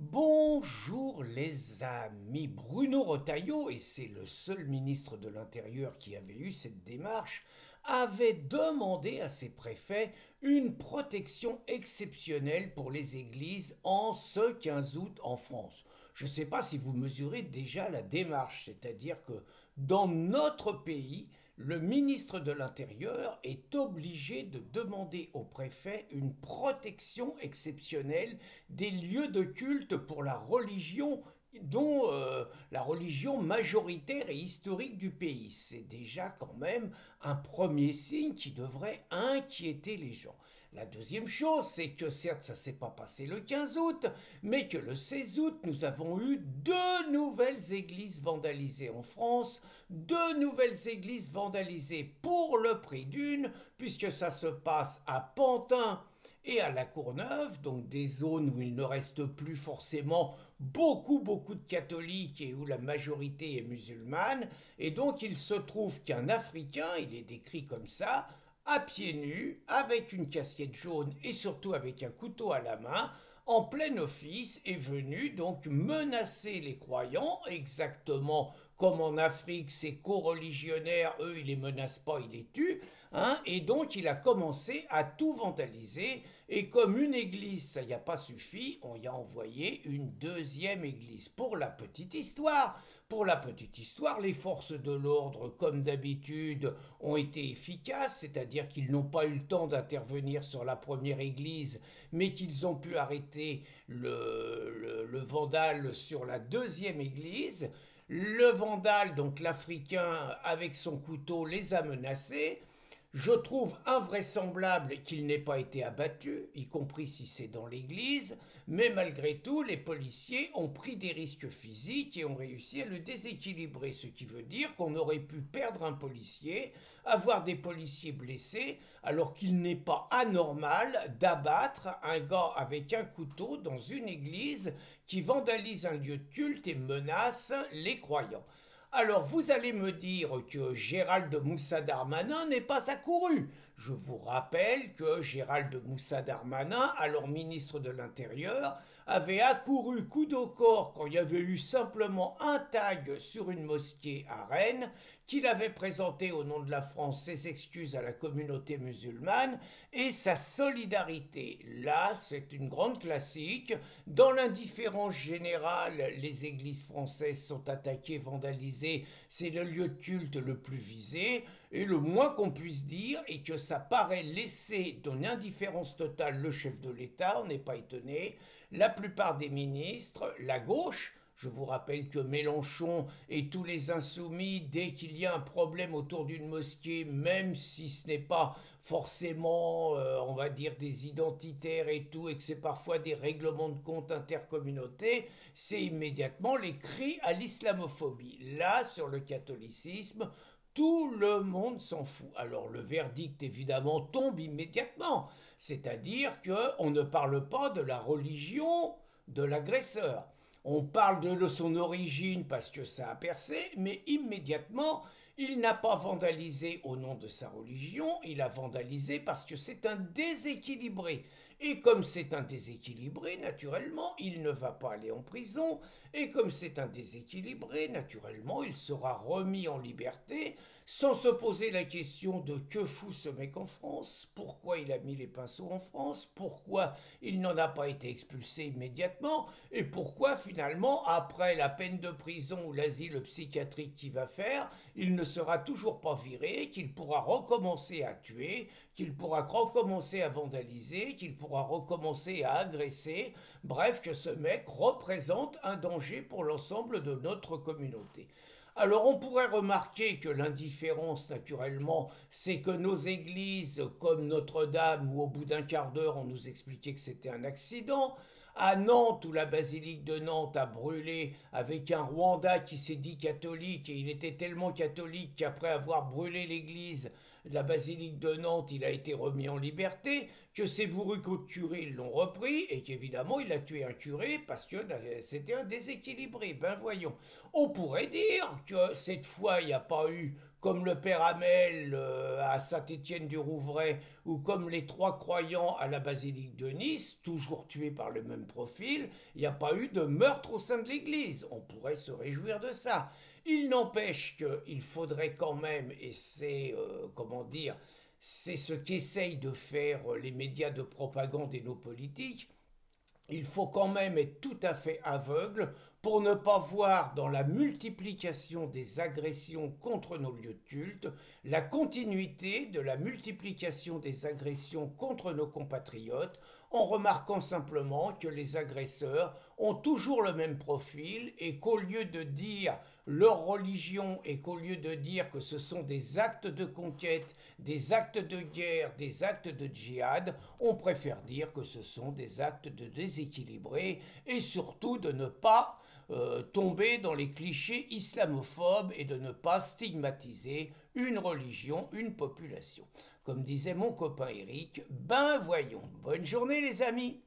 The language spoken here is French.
Bonjour les amis, Bruno Retailleau, et c'est le seul ministre de l'Intérieur qui avait eu cette démarche, avait demandé à ses préfets une protection exceptionnelle pour les églises en ce 15 août en France. Je ne sais pas si vous mesurez déjà la démarche, c'est-à-dire que dans notre pays, le ministre de l'Intérieur est obligé de demander au préfet une protection exceptionnelle des lieux de culte pour la religion dont la religion majoritaire et historique du pays. C'est déjà quand même un premier signe qui devrait inquiéter les gens. La deuxième chose, c'est que certes ça s'est pas passé le 15 août, mais que le 16 août, nous avons eu deux nouvelles églises vandalisées en France, deux nouvelles églises vandalisées pour le prix d'une, puisque ça se passe à Pantin et à la Courneuve, donc des zones où il ne reste plus forcément beaucoup de catholiques et où la majorité est musulmane, et donc il se trouve qu'un Africain, il est décrit comme ça, à pieds nus, avec une casquette jaune et surtout avec un couteau à la main, en plein office, est venu donc menacer les croyants, exactement comme en Afrique, ces co-religionnaires, eux, ils les menacent pas, ils les tuent, hein, et donc il a commencé à tout vandaliser, et comme une église, ça n'y a pas suffi, on y a envoyé une deuxième église. Pour la petite histoire, les forces de l'ordre, comme d'habitude, ont été efficaces, c'est-à-dire qu'ils n'ont pas eu le temps d'intervenir sur la première église, mais qu'ils ont pu arrêter le vandale sur la deuxième église. Le vandale, donc l'Africain, avec son couteau, les a menacés. Je trouve invraisemblable qu'il n'ait pas été abattu, y compris si c'est dans l'église, mais malgré tout, les policiers ont pris des risques physiques et ont réussi à le déséquilibrer, ce qui veut dire qu'on aurait pu perdre un policier, avoir des policiers blessés, alors qu'il n'est pas anormal d'abattre un gars avec un couteau dans une église qui vandalise un lieu de culte et menace les croyants. Alors vous allez me dire que Gérald Moussa Darmanin n'est pas accouru. Je vous rappelle que Gérald Moussa Darmanin, alors ministre de l'Intérieur, avait accouru coude au corps quand il y avait eu simplement un tag sur une mosquée à Rennes, qu'il avait présenté au nom de la France ses excuses à la communauté musulmane et sa solidarité. Là, c'est une grande classique. Dans l'indifférence générale, les églises françaises sont attaquées, vandalisées. C'est le lieu de culte le plus visé. Et le moins qu'on puisse dire est que ça paraît laisser d'une indifférence totale le chef de l'État. On n'est pas étonné. La plupart des ministres, la gauche, je vous rappelle que Mélenchon et tous les insoumis, dès qu'il y a un problème autour d'une mosquée, même si ce n'est pas forcément, on va dire, des identitaires et tout, et que c'est parfois des règlements de compte intercommunautés, c'est immédiatement les cris à l'islamophobie. Là, sur le catholicisme, tout le monde s'en fout. Alors le verdict évidemment tombe immédiatement, c'est-à-dire qu'on ne parle pas de la religion de l'agresseur. On parle de son origine parce que ça a percé, mais immédiatement, il n'a pas vandalisé au nom de sa religion, il a vandalisé parce que c'est un déséquilibré. Et comme c'est un déséquilibré, naturellement, il ne va pas aller en prison. Et comme c'est un déséquilibré, naturellement, il sera remis en liberté sans se poser la question de que fout ce mec en France, pourquoi il a mis les pinceaux en France, pourquoi il n'en a pas été expulsé immédiatement, et pourquoi finalement, après la peine de prison ou l'asile psychiatrique qu'il va faire, il ne sera toujours pas viré, qu'il pourra recommencer à tuer, qu'il pourra recommencer à vandaliser, qu'il pourra recommencer à agresser, bref, que ce mec représente un danger pour l'ensemble de notre communauté. Alors on pourrait remarquer que l'indifférence, naturellement, c'est que nos églises, comme Notre-Dame, où au bout d'un quart d'heure on nous expliquait que c'était un accident, à Nantes, où la basilique de Nantes a brûlé avec un Rwanda qui s'est dit catholique, et il était tellement catholique qu'après avoir brûlé l'église, la basilique de Nantes, il a été remis en liberté, que ses bourreaux de curé l'ont repris, et qu'évidemment il a tué un curé parce que c'était un déséquilibré. Ben voyons. On pourrait dire que cette fois il n'y a pas eu comme le Père Hamel à Saint-Étienne-du-Rouvray ou comme les trois croyants à la basilique de Nice, toujours tués par le même profil, il n'y a pas eu de meurtre au sein de l'Église. On pourrait se réjouir de ça. Il n'empêche qu'il faudrait quand même, et c'est, comment dire, c'est ce qu'essayent de faire les médias de propagande et nos politiques, il faut quand même être tout à fait aveugle pour ne pas voir dans la multiplication des agressions contre nos lieux de culte la continuité de la multiplication des agressions contre nos compatriotes, en remarquant simplement que les agresseurs ont toujours le même profil et qu'au lieu de dire leur religion et qu'au lieu de dire que ce sont des actes de conquête, des actes de guerre, des actes de djihad, on préfère dire que ce sont des actes de déséquilibrés et surtout de ne pas tomber dans les clichés islamophobes et de ne pas stigmatiser une religion, une population. Comme disait mon copain Eric, ben voyons, bonne journée les amis.